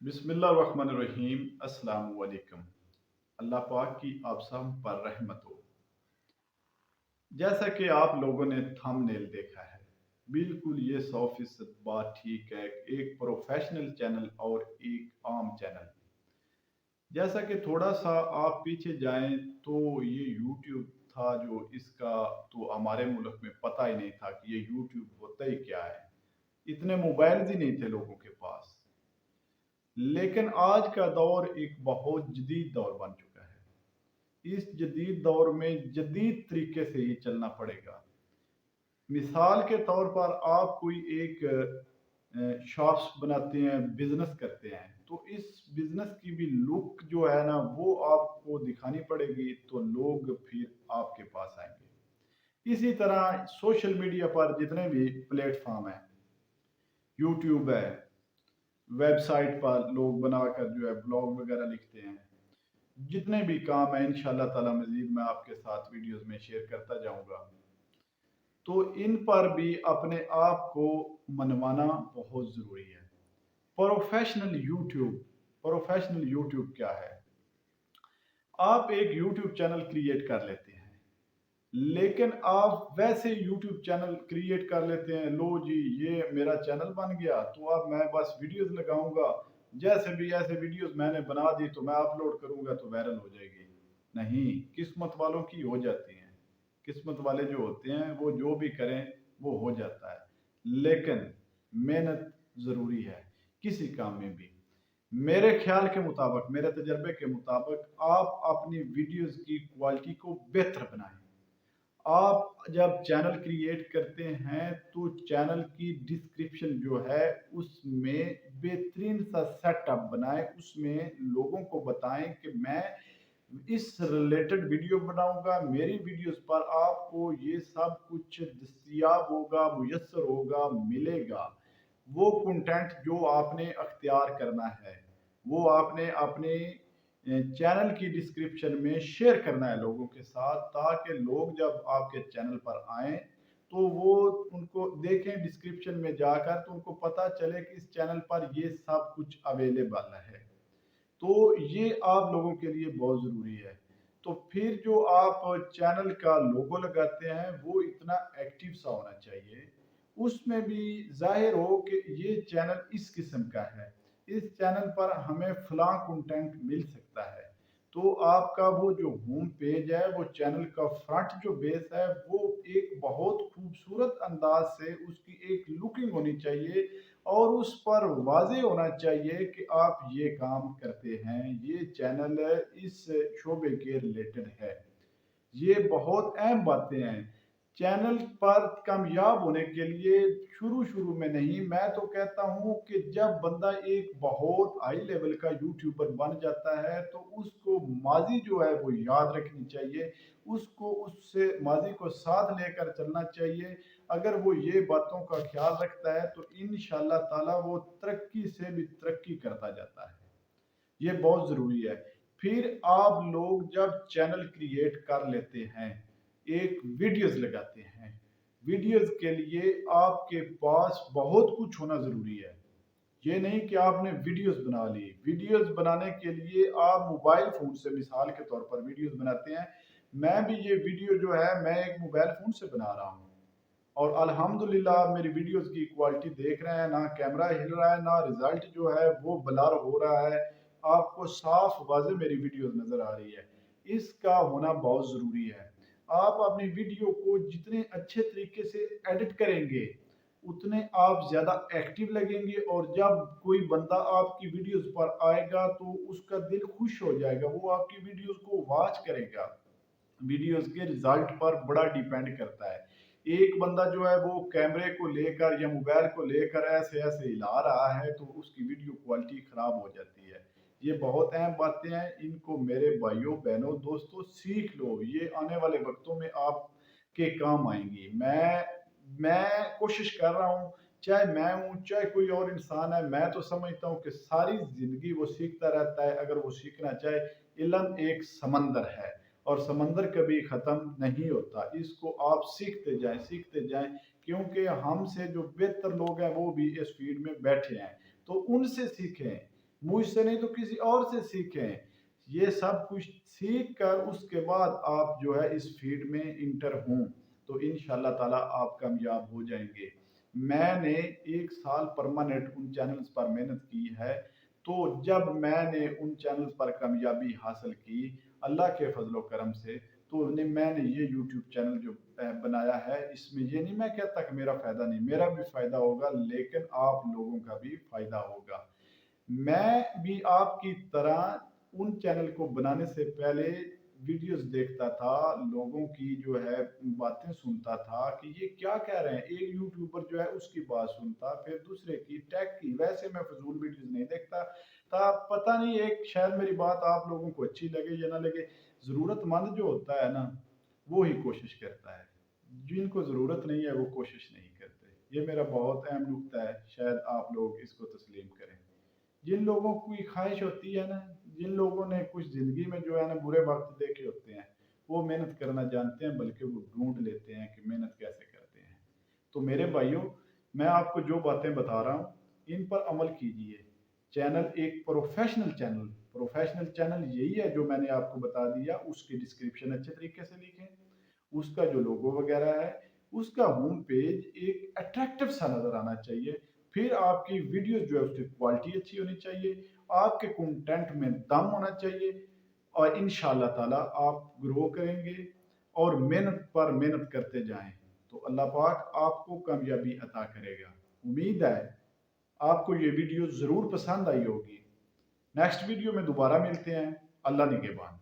बिस्मिल्लाहिर्रहमानिर्रहीम। अस्सलाम वालेकुम। अल्लाह पाक की आप सब पर रहमत हो। जैसा कि आप लोगों ने थंबनेल देखा है, बिल्कुल ये 100% बात ठीक है। एक प्रोफेशनल चैनल और एक आम चैनल। जैसा कि थोड़ा सा आप पीछे जाएं तो ये यूट्यूब था जो इसका तो हमारे मुल्क में पता ही नहीं था कि ये यूट्यूब होता ही क्या है। इतने मोबाइल्स ही नहीं थे लोगों के पास। लेकिन आज का दौर एक बहुत जदीद दौर बन चुका है। इस जदीद दौर में जदीद तरीके से ही चलना पड़ेगा। मिसाल के तौर पर आप कोई एक शॉप्स बनाते हैं, बिजनेस करते हैं, तो इस बिजनेस की भी लुक जो है ना वो आपको दिखानी पड़ेगी, तो लोग फिर आपके पास आएंगे। इसी तरह सोशल मीडिया पर जितने भी प्लेटफॉर्म हैं, यूट्यूब है, वेबसाइट पर लोग बनाकर जो है ब्लॉग वगैरह लिखते हैं, जितने भी काम है इंशाल्लाह ताला मजीद मैं आपके साथ वीडियोस में शेयर करता जाऊंगा। तो इन पर भी अपने आप को मनवाना बहुत ज़रूरी है। प्रोफेशनल यूट्यूब प्रोफेशनल यूट्यूब क्या है? आप एक यूट्यूब चैनल क्रिएट कर लेते हैं, लेकिन आप वैसे यूट्यूब चैनल क्रिएट कर लेते हैं, लो जी ये मेरा चैनल बन गया तो अब मैं बस वीडियोस लगाऊंगा, जैसे भी ऐसे वीडियोस मैंने बना दी तो मैं अपलोड करूंगा तो वायरल हो जाएगी। नहीं, किस्मत वालों की हो जाती हैं। किस्मत वाले जो होते हैं वो जो भी करें वो हो जाता है, लेकिन मेहनत ज़रूरी है किसी काम में भी। मेरे ख्याल के मुताबिक, मेरे तजर्बे के मुताबिक आप अपनी वीडियोस की क्वालिटी को बेहतर बनाएं। आप जब चैनल क्रिएट करते हैं तो चैनल की डिस्क्रिप्शन जो है उसमें बेहतरीन सा सेटअप बनाएं, उसमें लोगों को बताएं कि मैं इस रिलेटेड वीडियो बनाऊंगा, मेरी वीडियोस पर आपको ये सब कुछ दस्तयाब होगा, मुयस्सर होगा, मिलेगा। वो कंटेंट जो आपने अख्तियार करना है वो आपने अपने चैनल की डिस्क्रिप्शन में शेयर करना है लोगों के साथ, ताकि लोग जब आपके चैनल पर आएँ तो वो उनको देखें डिस्क्रिप्शन में जाकर, तो उनको पता चले कि इस चैनल पर ये सब कुछ अवेलेबल है। तो ये आप लोगों के लिए बहुत ज़रूरी है। तो फिर जो आप चैनल का लोगो लगाते हैं वो इतना एक्टिव सा होना चाहिए, उसमें भी ज़ाहिर हो कि ये चैनल इस किस्म का है, इस चैनल पर हमें फलां कंटेंट मिल सकता है। तो आपका वो जो होम पेज है, वो चैनल का फ्रंट जो बेस है वो एक बहुत खूबसूरत अंदाज से उसकी एक लुकिंग होनी चाहिए, और उस पर वाज़ेह होना चाहिए कि आप ये काम करते हैं, ये चैनल इस शोबे के रिलेटेड है। ये बहुत अहम बातें हैं। चैनल पर कामयाब होने के लिए शुरू शुरू में नहीं, मैं तो कहता हूँ कि जब बंदा एक बहुत हाई लेवल का यूट्यूबर बन जाता है तो उसको माजी जो है वो याद रखनी चाहिए, उसको उससे माजी को साथ लेकर चलना चाहिए। अगर वो ये बातों का ख्याल रखता है तो इंशाल्लाह ताला वो तरक्की से भी तरक्की करता जाता है। ये बहुत ज़रूरी है। फिर आप लोग जब चैनल क्रिएट कर लेते हैं, एक वीडियोस लगाते हैं, वीडियोस के लिए आपके पास बहुत कुछ होना ज़रूरी है। ये नहीं कि आपने वीडियोस बना ली। वीडियोस बनाने के लिए आप मोबाइल फ़ोन से मिसाल के तौर पर वीडियोस बनाते हैं। मैं भी ये वीडियो जो है मैं एक मोबाइल फ़ोन से बना रहा हूँ, और अल्हम्दुलिल्लाह आप मेरी वीडियोस की क्वालिटी देख रहे हैं, ना कैमरा हिल रहा है, ना रिजल्ट जो है वो ब्लर हो रहा है। आपको साफ वाज़ेह मेरी वीडियोस नज़र आ रही है। इसका होना बहुत ज़रूरी है। आप अपनी वीडियो को जितने अच्छे तरीके से एडिट करेंगे, उतने आप ज़्यादा एक्टिव लगेंगे, और जब कोई बंदा आपकी वीडियोस पर आएगा तो उसका दिल खुश हो जाएगा, वो आपकी वीडियोस को वॉच करेगा। वीडियोस के रिजल्ट पर बड़ा डिपेंड करता है। एक बंदा जो है वो कैमरे को लेकर या मोबाइल को लेकर ऐसे ऐसे हिला रहा है तो उसकी वीडियो क्वालिटी खराब हो जाती है। ये बहुत अहम बातें हैं, इनको मेरे भाइयों बहनों दोस्तों सीख लो, ये आने वाले वक्तों में आपके काम आएंगी। मैं कोशिश कर रहा हूँ, चाहे मैं हूँ चाहे कोई और इंसान है, मैं तो समझता हूँ कि सारी जिंदगी वो सीखता रहता है अगर वो सीखना चाहे। इल्म एक समंदर है और समंदर कभी ख़त्म नहीं होता। इसको आप सीखते जाएं, क्योंकि हमसे जो बेहतर लोग हैं वो भी इस फील्ड में बैठे हैं, तो उनसे सीखें। मुझ से नहीं तो किसी और से सीखें। ये सब कुछ सीख कर उसके बाद आप जो है इस फील्ड में इंटर हों, तो इंशाल्लाह ताला आप कामयाब हो जाएंगे। मैंने 1 साल परमानेंट उन चैनल्स पर मेहनत की है, तो जब मैंने उन चैनल्स पर कामयाबी हासिल की अल्लाह के फजलो करम से, तो मैंने ये यूट्यूब चैनल जो बनाया है, इसमें ये नहीं मैं कहता कि मेरा फ़ायदा नहीं, मेरा भी फ़ायदा होगा, लेकिन आप लोगों का भी फ़ायदा होगा। मैं भी आपकी तरह उन चैनल को बनाने से पहले वीडियोस देखता था, लोगों की जो है बातें सुनता था कि ये क्या कह रहे हैं। एक यूट्यूबर जो है उसकी बात सुनता, फिर दूसरे की, टेक की। वैसे मैं फजूल वीडियोस नहीं देखता था। पता नहीं, एक शायद मेरी बात आप लोगों को अच्छी लगे या ना लगे, ज़रूरतमंद जो होता है ना, वो ही कोशिश करता है। जिनको ज़रूरत नहीं है वो कोशिश नहीं करते। ये मेरा बहुत अहम नुक्ता है, शायद आप लोग इसको तस्लीम करें। जिन लोगों की ख्वाहिश होती है ना, जिन लोगों ने कुछ ज़िंदगी में जो है ना बुरे वक़्त देखे होते हैं, वो मेहनत करना जानते हैं, बल्कि वो ढूँढ लेते हैं कि मेहनत कैसे करते हैं। तो मेरे भाइयों, मैं आपको जो बातें बता रहा हूँ, इन पर अमल कीजिए। चैनल एक प्रोफ़ेशनल चैनल यही है जो मैंने आपको बता दिया, उसकी डिस्क्रिप्शन अच्छे तरीके से लिखें, उसका जो लोगो वगैरह है, उसका होम पेज एक अट्रैक्टिव सा नज़र आना चाहिए। फिर आपकी वीडियो जो है उसकी क्वालिटी अच्छी होनी चाहिए, आपके कंटेंट में दम होना चाहिए, और इंशाल्लाह ताला आप ग्रो करेंगे और मेहनत पर मेहनत करते जाएं, तो अल्लाह पाक आपको कामयाबी अता करेगा। उम्मीद है आपको ये वीडियो ज़रूर पसंद आई होगी। नेक्स्ट वीडियो में दोबारा मिलते हैं। अल्लाह निगहबान।